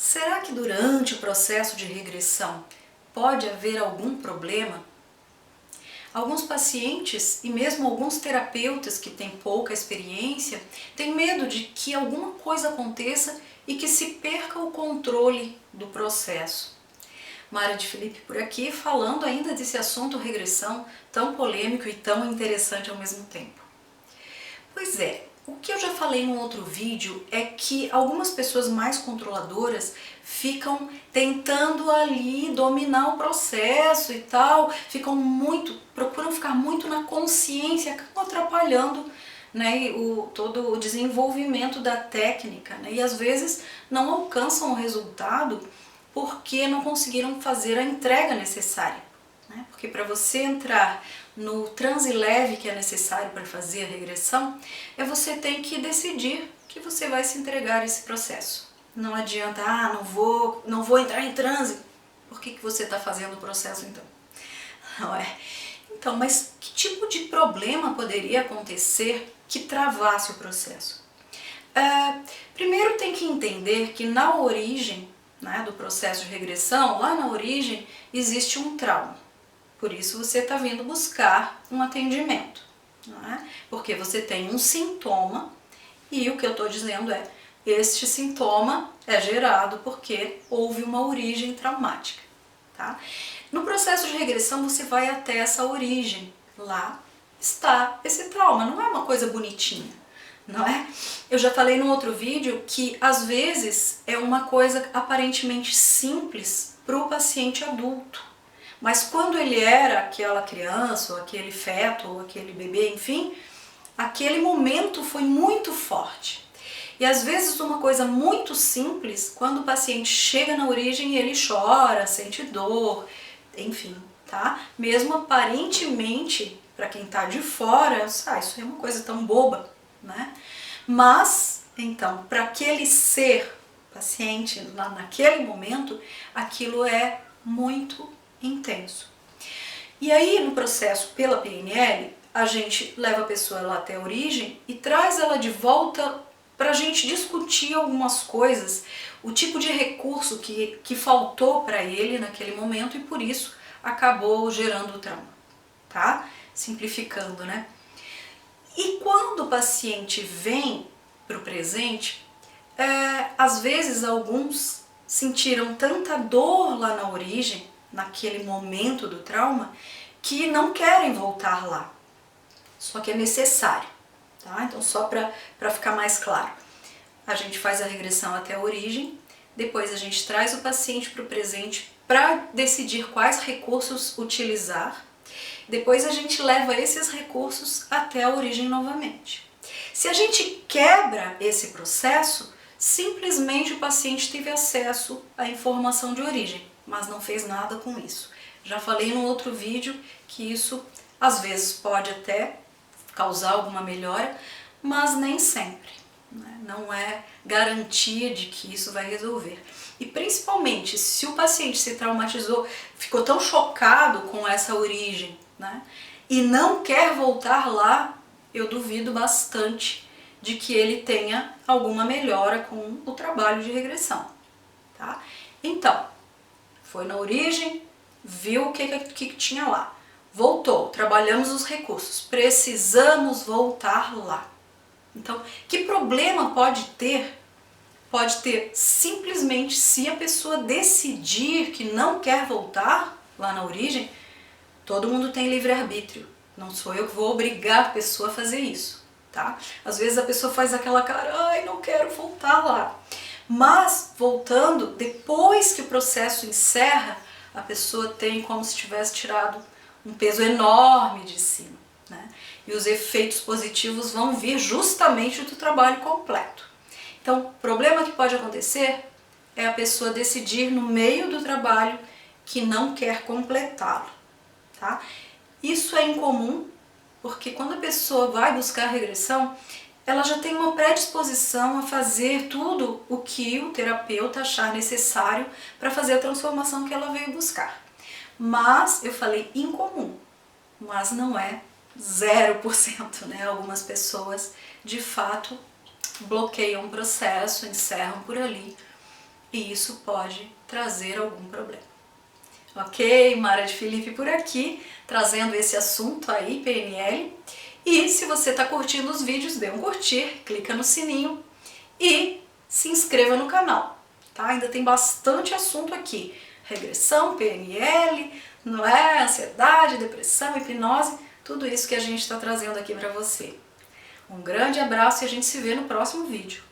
Será que durante o processo de regressão pode haver algum problema? Alguns pacientes e mesmo alguns terapeutas que têm pouca experiência têm medo de que alguma coisa aconteça e que se perca o controle do processo. Mara de Felipe por aqui, falando ainda desse assunto regressão tão polêmico e tão interessante ao mesmo tempo. Pois é, o que eu já falei num outro vídeo é que algumas pessoas mais controladoras ficam tentando ali dominar o processo e tal, procuram ficar muito na consciência, acabam atrapalhando, né, todo o desenvolvimento da técnica, né, e às vezes não alcançam o resultado porque não conseguiram fazer a entrega necessária, né? Porque para você entrar no transe leve que é necessário para fazer a regressão, você tem que decidir que você vai se entregar a esse processo. Não adianta, não vou entrar em transe. Por que você está fazendo o processo então? Não é? Então, mas que tipo de problema poderia acontecer que travasse o processo? Primeiro tem que entender que na origem, né, do processo de regressão, lá na origem existe um trauma. Por isso você está vindo buscar um atendimento, não é? Porque você tem um sintoma e o que eu estou dizendo é, este sintoma é gerado porque houve uma origem traumática, tá? No processo de regressão você vai até essa origem, lá está esse trauma, não é uma coisa bonitinha, não é? Eu já falei no outro vídeo que às vezes é uma coisa aparentemente simples para o paciente adulto, mas quando ele era aquela criança, ou aquele feto, ou aquele bebê, enfim, aquele momento foi muito forte. E às vezes uma coisa muito simples, quando o paciente chega na origem, ele chora, sente dor, enfim, tá? Mesmo aparentemente, para quem tá de fora, isso é uma coisa tão boba, né? Mas, então, para aquele ser paciente, naquele momento, aquilo é muito intenso. E aí, no processo pela PNL, a gente leva a pessoa lá até a origem e traz ela de volta para a gente discutir algumas coisas, o tipo de recurso que faltou para ele naquele momento e por isso acabou gerando o trauma, tá? Simplificando, né? E quando o paciente vem para o presente, às vezes alguns sentiram tanta dor lá na origem, naquele momento do trauma, que não querem voltar lá. Só que é necessário, tá? Então só para ficar mais claro, a gente faz a regressão até a origem, depois a gente traz o paciente para o presente para decidir quais recursos utilizar, depois a gente leva esses recursos até a origem novamente. Se a gente quebra esse processo, simplesmente o paciente teve acesso à informação de origem, mas não fez nada com isso. Já falei no outro vídeo que isso às vezes pode até causar alguma melhora, mas nem sempre, né? Não é garantia de que isso vai resolver. E principalmente se o paciente se traumatizou, ficou tão chocado com essa origem, né, e não quer voltar lá, eu duvido bastante de que ele tenha alguma melhora com o trabalho de regressão, tá? Então, foi na origem, viu o que tinha lá, voltou, trabalhamos os recursos, precisamos voltar lá. Então, que problema pode ter? Pode ter simplesmente se a pessoa decidir que não quer voltar lá na origem. Todo mundo tem livre-arbítrio, não sou eu que vou obrigar a pessoa a fazer isso, tá? Às vezes a pessoa faz aquela cara, ai, não quero voltar lá. Mas, voltando, depois que o processo encerra, a pessoa tem como se tivesse tirado um peso enorme de cima, né? E os efeitos positivos vão vir justamente do trabalho completo. Então, o problema que pode acontecer é a pessoa decidir no meio do trabalho que não quer completá-lo, tá? Isso é incomum, porque quando a pessoa vai buscar a regressão, ela já tem uma predisposição a fazer tudo o que o terapeuta achar necessário para fazer a transformação que ela veio buscar. Mas, eu falei incomum, mas não é 0%, né? Algumas pessoas, de fato, bloqueiam o processo, encerram por ali e isso pode trazer algum problema. Ok? Mara de Felipe por aqui, trazendo esse assunto aí, PNL. E se você está curtindo os vídeos, dê um curtir, clica no sininho e se inscreva no canal, tá? Ainda tem bastante assunto aqui. Regressão, PNL, não é? Ansiedade, depressão, hipnose, tudo isso que a gente está trazendo aqui para você. Um grande abraço e a gente se vê no próximo vídeo.